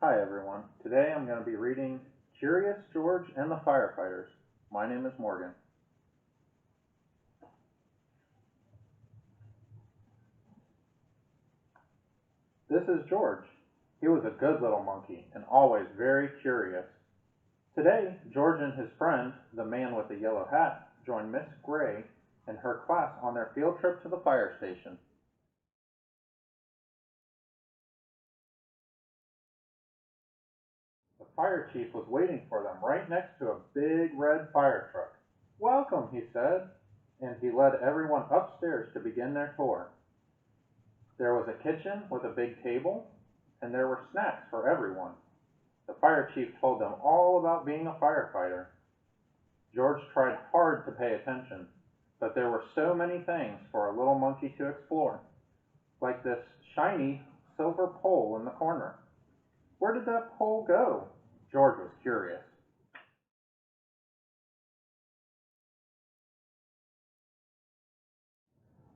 Hi everyone. Today I'm going to be reading Curious George and the Firefighters. My name is Morgan. This is George. He was a good little monkey and always very curious. Today, George and his friend, the man with the yellow hat, joined Miss Gray and her class on their field trip to the fire station. The fire chief was waiting for them right next to a big red fire truck. "Welcome," he said, and he led everyone upstairs to begin their tour. There was a kitchen with a big table, and there were snacks for everyone. The fire chief told them all about being a firefighter. George tried hard to pay attention, but there were so many things for a little monkey to explore, like this shiny silver pole in the corner. Where did that pole go? George was curious.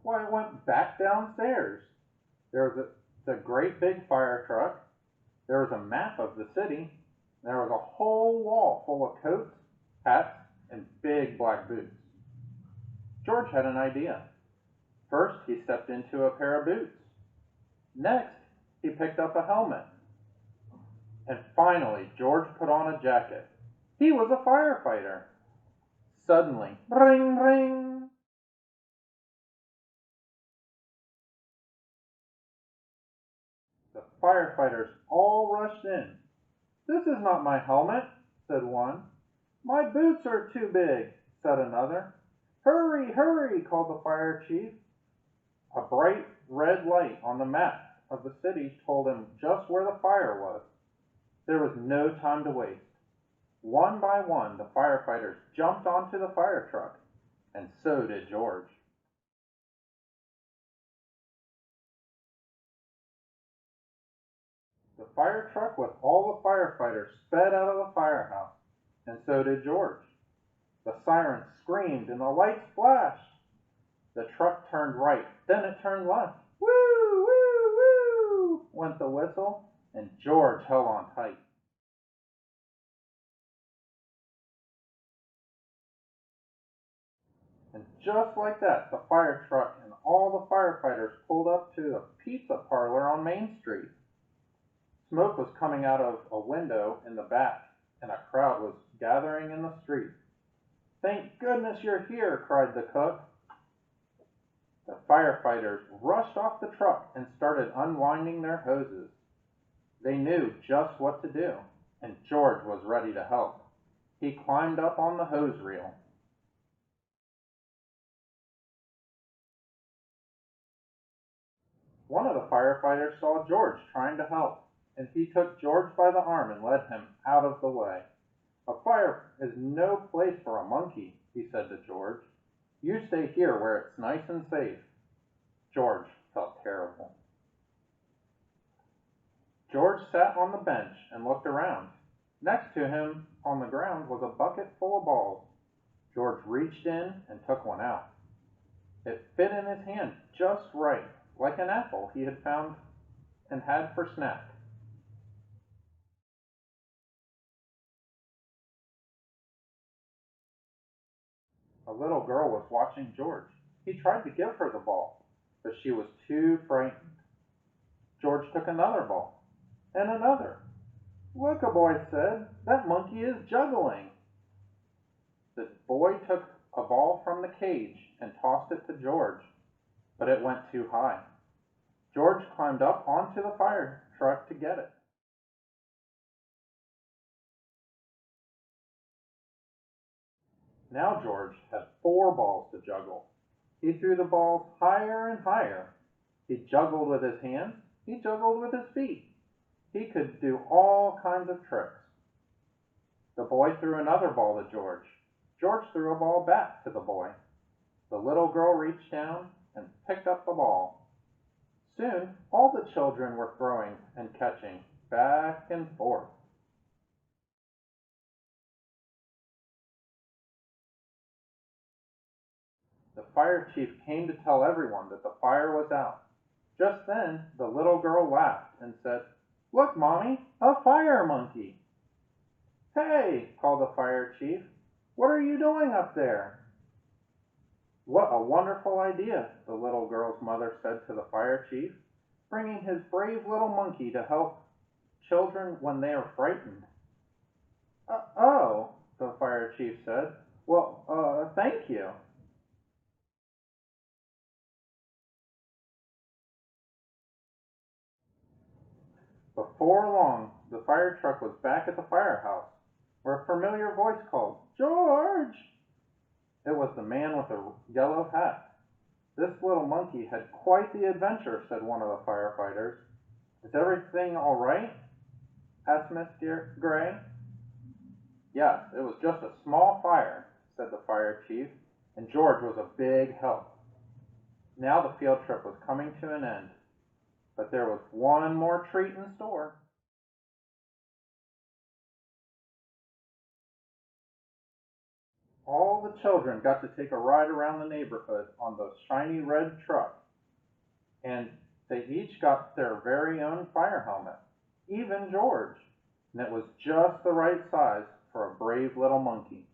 Why, it went back downstairs. There was the great big fire truck. There was a map of the city. There was a whole wall full of coats, hats, and big black boots. George had an idea. First, he stepped into a pair of boots. Next, he picked up a helmet. And finally, George put on a jacket. He was a firefighter. Suddenly, ring, ring. The firefighters all rushed in. "This is not my helmet," said one. "My boots are too big," said another. "Hurry, hurry," called the fire chief. A bright red light on the map of the city told him just where the fire was. There was no time to waste. One by one, the firefighters jumped onto the fire truck, and so did George. The fire truck with all the firefighters sped out of the firehouse, and so did George. The sirens screamed and the lights flashed. The truck turned right, then it turned left. "Woo, woo, woo," went the whistle, and George held on tight. And just like that, the fire truck and all the firefighters pulled up to the pizza parlor on Main Street. Smoke was coming out of a window in the back, and a crowd was gathering in the street. "Thank goodness you're here," cried the cook. The firefighters rushed off the truck and started unwinding their hoses. They knew just what to do, and George was ready to help. He climbed up on the hose reel. One of the firefighters saw George trying to help, and he took George by the arm and led him out of the way. "A fire is no place for a monkey," he said to George. "You stay here where it's nice and safe." George felt terrible. George sat on the bench and looked around. Next to him on the ground was a bucket full of balls. George reached in and took one out. It fit in his hand just right, like an apple he had found and had for snack. A little girl was watching George. He tried to give her the ball, but she was too frightened. George took another ball, and another. "Look," a boy said, "that monkey is juggling." The boy took a ball from the cage and tossed it to George, but it went too high. George climbed up onto the fire truck to get it. Now George had 4 balls to juggle. He threw the balls higher and higher. He juggled with his hands. He juggled with his feet. He could do all kinds of tricks. The boy threw another ball to George. George threw a ball back to the boy. The little girl reached down and picked up the ball. Soon all the children were throwing and catching back and forth. The fire chief came to tell everyone that the fire was out. Just then the little girl laughed and said, Look, Mommy, a fire monkey. Hey, called the fire chief. What are you doing up there? What a wonderful idea, the little girl's mother said to the fire chief, bringing his brave little monkey to help children when they are frightened. Oh, the fire chief said. Well, thank you. Before long, the fire truck was back at the firehouse, where a familiar voice called, George! It was the man with the yellow hat. This little monkey had quite the adventure, said one of the firefighters. Is everything all right? Asked Miss Gray. Yes, it was just a small fire, said the fire chief, and George was a big help. Now the field trip was coming to an end, but there was one more treat in store. All the children got to take a ride around the neighborhood on the shiny red truck, and they each got their very own fire helmet, even George, and it was just the right size for a brave little monkey.